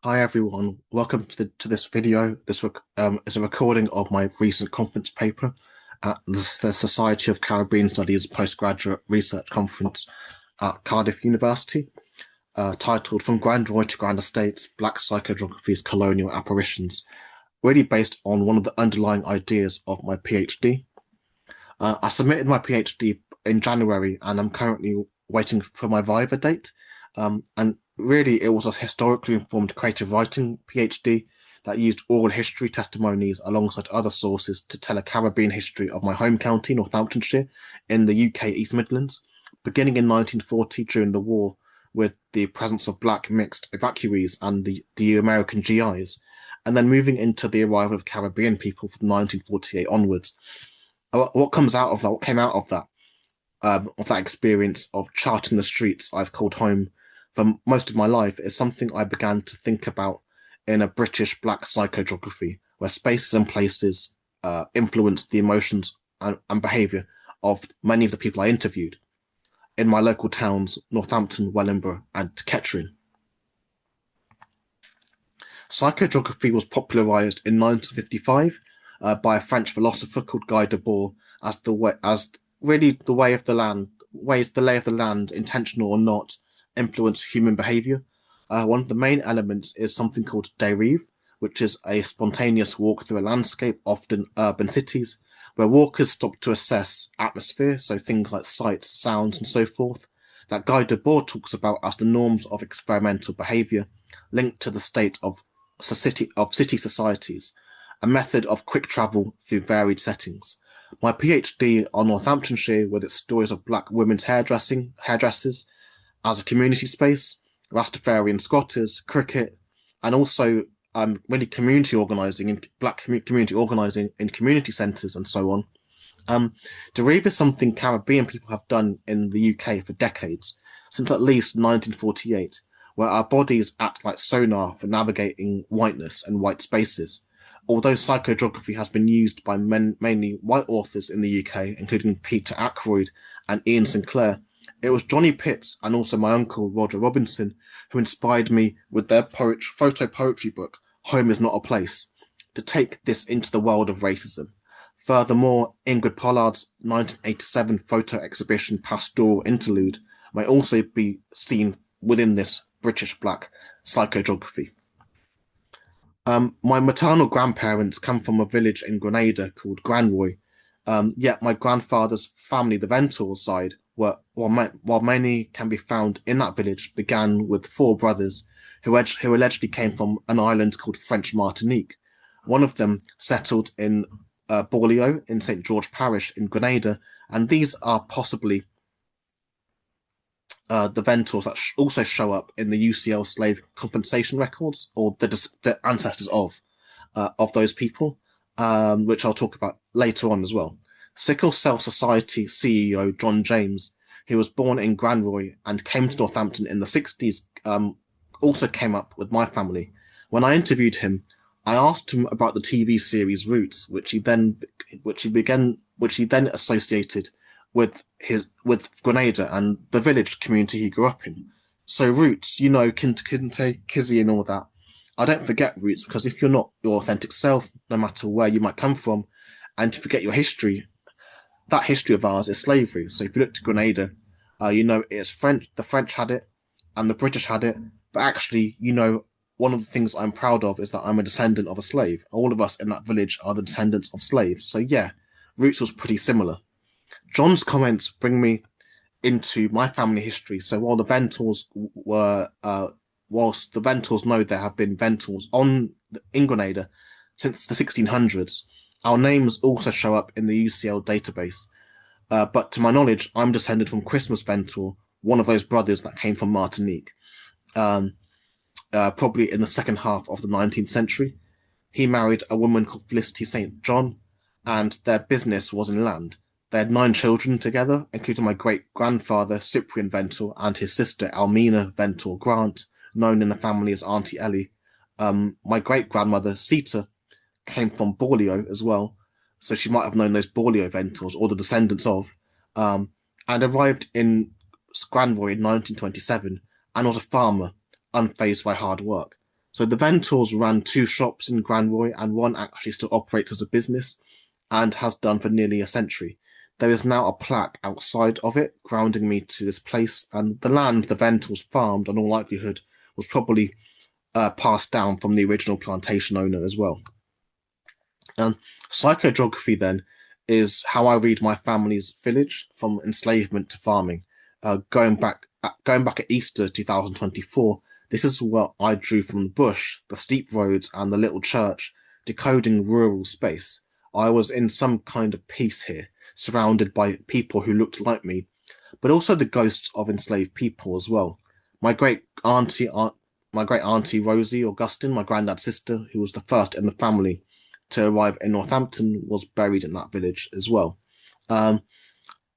Hi everyone, welcome to this video. This is a recording of my recent conference paper at the Society of Caribbean Studies Postgraduate Research Conference at Cardiff University, titled From Grand Roy to Grand Estates, Black Psychogeography's Colonial Apparitions, really based on one of the underlying ideas of my PhD. I submitted my PhD in January and I'm currently waiting for my Viva date. And really, it was a historically informed creative writing PhD that used oral history testimonies alongside other sources to tell a Caribbean history of my home county, Northamptonshire, in the UK East Midlands, beginning in 1940 during the war with the presence of black mixed evacuees and the American GIs, and then moving into the arrival of Caribbean people from 1948 onwards. What comes out of that, what came out of that experience of charting the streets I've called home for most of my life is something I began to think about in a British Black Psychogeography, where spaces and places influenced the emotions and behaviour of many of the people I interviewed in my local towns, Northampton, Wellingborough, and Kettering. Psychogeography was popularised in 1955 by a French philosopher called Guy Debord as really the way of the land, ways the lay of the land, intentional or not, influence human behaviour. One of the main elements is something called dérive, which is a spontaneous walk through a landscape, often urban cities, where walkers stop to assess atmosphere, so things like sights, sounds, and so forth, that Guy Debord talks about as the norms of experimental behaviour linked to the state of city societies, a method of quick travel through varied settings. My PhD on Northamptonshire, with its stories of black women's hairdressers, as a community space, Rastafarian squatters, cricket, and also really community organising and black community organising in community centres and so on. Derive is something Caribbean people have done in the UK for decades, since at least 1948, where our bodies act like sonar for navigating whiteness and white spaces. Although psychogeography has been used by mainly white authors in the UK, including Peter Ackroyd and Ian Sinclair, it was Johnny Pitts and also my uncle Roger Robinson who inspired me with their photo poetry book, Home is Not a Place, to take this into the world of racism. Furthermore, Ingrid Pollard's 1987 photo exhibition Pastoral Interlude may also be seen within this British Black Psychogeography. My maternal grandparents come from a village in Grenada called Grand Roy, yet my grandfather's family, the Ventour side, while many can be found in that village, began with four brothers who allegedly came from an island called French Martinique. One of them settled in Borleo in St. George Parish in Grenada, and these are possibly the Ventours that also show up in the UCL slave compensation records, or the ancestors of those people, which I'll talk about later on as well. Sickle Cell Society CEO John James, who was born in Grand Roy and came to Northampton in the 60s, also came up with my family. When I interviewed him, I asked him about the TV series Roots, which he then associated with Grenada and the village community he grew up in. So Roots, Kinte, Kizzy and all that. I don't forget Roots, because if you're not your authentic self, no matter where you might come from, and to forget your history, that history of ours is slavery. So if you look to Grenada, it's French. The French had it, and the British had it. But actually, one of the things I'm proud of is that I'm a descendant of a slave. All of us in that village are the descendants of slaves. So yeah, Roots was pretty similar. John's comments bring me into my family history. So while the Ventours whilst the Ventours know there have been Ventours in Grenada since the 1600s, our names also show up in the UCL database. But to my knowledge, I'm descended from Christmas Ventour, one of those brothers that came from Martinique, probably in the second half of the 19th century. He married a woman called Felicity St. John, and their business was in land. They had 9 children together, including my great-grandfather, Cyprian Ventour, and his sister, Almina Ventour Grant, known in the family as Auntie Ellie. My great-grandmother, Sita, came from Borleo as well, so she might have known those Borleo Ventours, or the descendants of, and arrived in Grand Roy in 1927, and was a farmer, unfazed by hard work. So the Ventours ran two shops in Grand Roy, and one actually still operates as a business and has done for nearly a century. There is now a plaque outside of it grounding me to this place, and the land the Ventours farmed, in all likelihood, was probably passed down from the original plantation owner as well. Psychogeography then is how I read my family's village from enslavement to farming. Going back at Easter 2024, this is what I drew from the bush, the steep roads, and the little church, decoding rural space. I was in some kind of peace here, surrounded by people who looked like me, but also the ghosts of enslaved people as well. My great auntie, my great auntie Rosie Augustine, my granddad's sister, who was the first in the family to arrive in Northampton, was buried in that village as well. Um,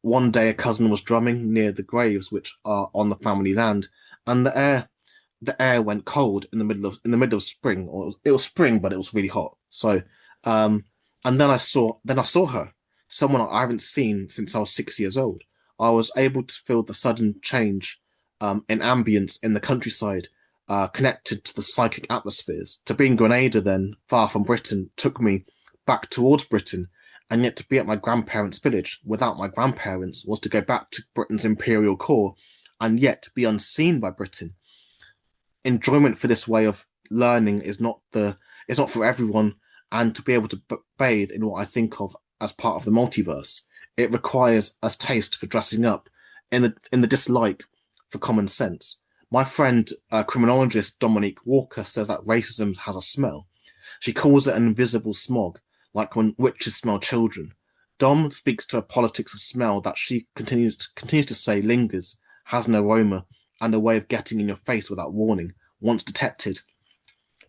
One day, a cousin was drumming near the graves, which are on the family land, and the air went cold in the middle of spring, or it was spring, but it was really hot. So, and then I saw her, someone I haven't seen since I was 6 years old. I was able to feel the sudden change in ambience in the countryside, connected to the psychic atmospheres. To be in Grenada, then far from Britain, took me back towards Britain, and yet to be at my grandparents' village without my grandparents was to go back to Britain's imperial core, and yet to be unseen by Britain. Enjoyment for this way of learning is not for everyone, and to be able to bathe in what I think of as part of the multiverse, it requires a taste for dressing up, in the dislike for common sense. My friend, criminologist Dominique Walker, says that racism has a smell. She calls it an invisible smog, like when witches smell children. Dom speaks to a politics of smell that she continues to say lingers, has an aroma, and a way of getting in your face without warning. Once detected,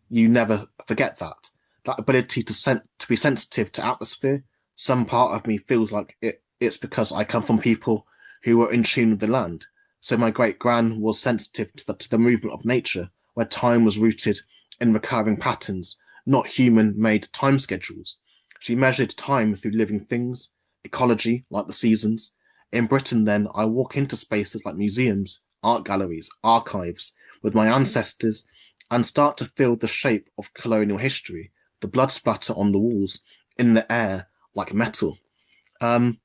you never forget that. That ability to be sensitive to atmosphere. Some part of me feels like it's because I come from people who were in tune with the land. So my great gran was sensitive to the movement of nature, where time was rooted in recurring patterns, not human-made time schedules. She measured time through living things, ecology, like the seasons. In Britain, then, I walk into spaces like museums, art galleries, archives, with my ancestors, and start to feel the shape of colonial history, the blood splatter on the walls, in the air, like metal. Um,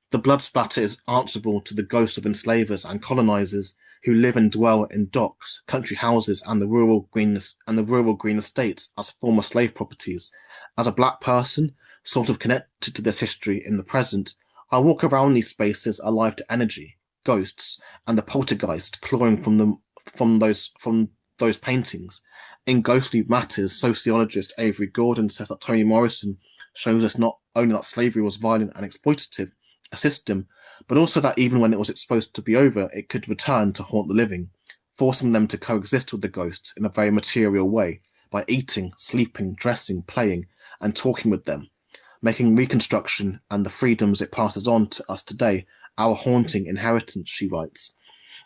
the blood splatter is answerable to the ghosts of enslavers and colonizers who live and dwell in docks, country houses, and the rural green estates as former slave properties. As a black person, sort of connected to this history in the present, I walk around these spaces alive to energy, ghosts, and the poltergeist clawing from those paintings. In Ghostly Matters, sociologist Avery Gordon says that Toni Morrison shows us not only that slavery was violent and exploitative, a system, but also that even when it was supposed to be over, it could return to haunt the living, forcing them to coexist with the ghosts in a very material way, by eating, sleeping, dressing, playing, and talking with them, making reconstruction and the freedoms it passes on to us today our haunting inheritance, she writes.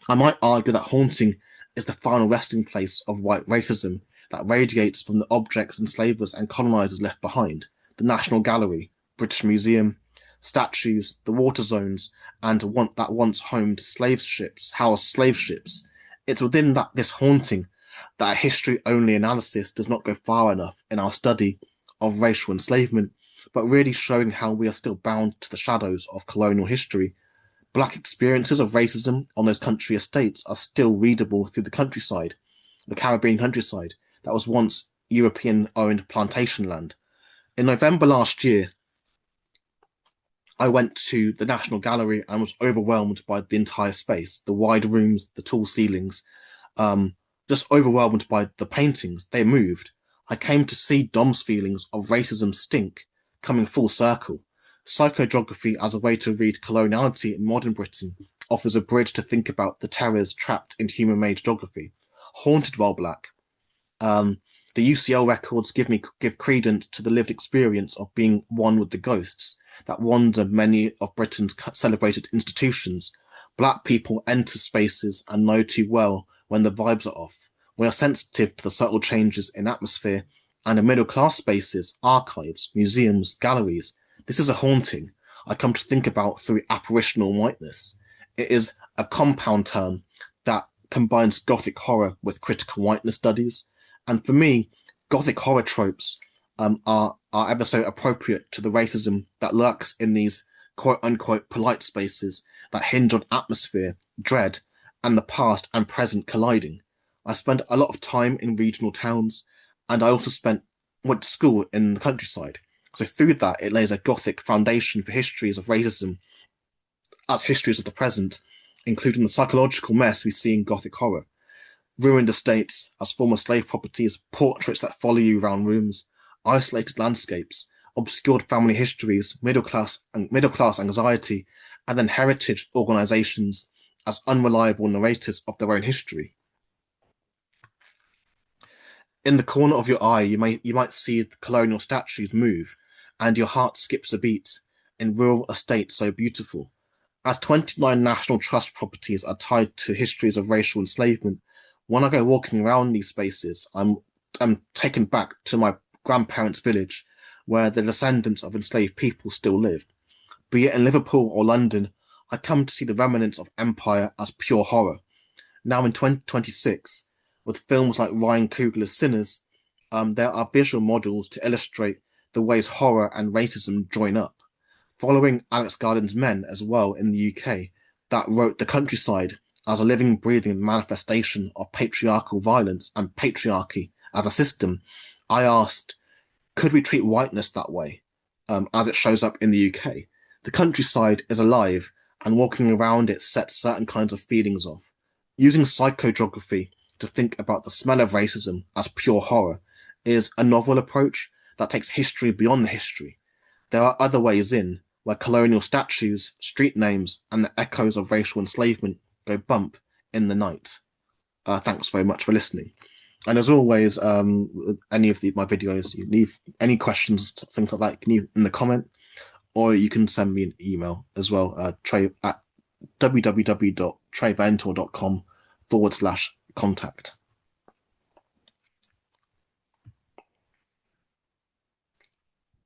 I might argue that haunting is the final resting place of white racism that radiates from the objects enslavers and colonizers left behind, the National Gallery, British Museum, statues, the water zones, and that once housed slave ships. It's within this haunting that a history-only analysis does not go far enough in our study of racial enslavement, but really showing how we are still bound to the shadows of colonial history. Black experiences of racism on those country estates are still readable through the Caribbean countryside that was once European-owned plantation land. In November last year, I went to the National Gallery and was overwhelmed by the entire space, the wide rooms, the tall ceilings, just overwhelmed by the paintings. They moved. I came to see Dom's feelings of racism stink coming full circle. Psychogeography as a way to read coloniality in modern Britain offers a bridge to think about the terrors trapped in human-made geography. Haunted while black. The UCL records give credence to the lived experience of being one with the ghosts that wander many of Britain's celebrated institutions. Black people enter spaces and know too well when the vibes are off. We are sensitive to the subtle changes in atmosphere, and in middle-class spaces, archives, museums, galleries. This is a haunting I come to think about through apparitional whiteness. It is a compound term that combines Gothic horror with critical whiteness studies. And for me, Gothic horror tropes are ever so appropriate to the racism that lurks in these quote unquote polite spaces that hinge on atmosphere, dread, and the past and present colliding. I spent a lot of time in regional towns, and I also went to school in the countryside. So through that, it lays a Gothic foundation for histories of racism as histories of the present, including the psychological mess we see in Gothic horror. Ruined estates as former slave properties, portraits that follow you around rooms, isolated landscapes, obscured family histories, middle class anxiety, and then heritage organisations as unreliable narrators of their own history. In the corner of your eye, you might see the colonial statues move, and your heart skips a beat in rural estates so beautiful. As 29 National Trust properties are tied to histories of racial enslavement, when I go walking around these spaces, I'm taken back to my grandparents' village, where the descendants of enslaved people still live. Be it in Liverpool or London, I come to see the remnants of empire as pure horror. Now in 2026, with films like Ryan Coogler's Sinners, there are visual models to illustrate the ways horror and racism join up. Following Alex Garland's Men as well in the UK, that wrote The Countryside as a living, breathing manifestation of patriarchal violence and patriarchy as a system, I asked, could we treat whiteness that way, as it shows up in the UK? The countryside is alive, and walking around it sets certain kinds of feelings off. Using psychogeography to think about the smell of racism as pure horror is a novel approach that takes history beyond the history. There are other ways in, where colonial statues, street names, and the echoes of racial enslavement go bump in the night. Thanks very much for listening. And as always, any of my videos, you leave any questions, things like that, you can leave in the comment, or you can send me an email as well, Trey at www.treyventour.com/contact.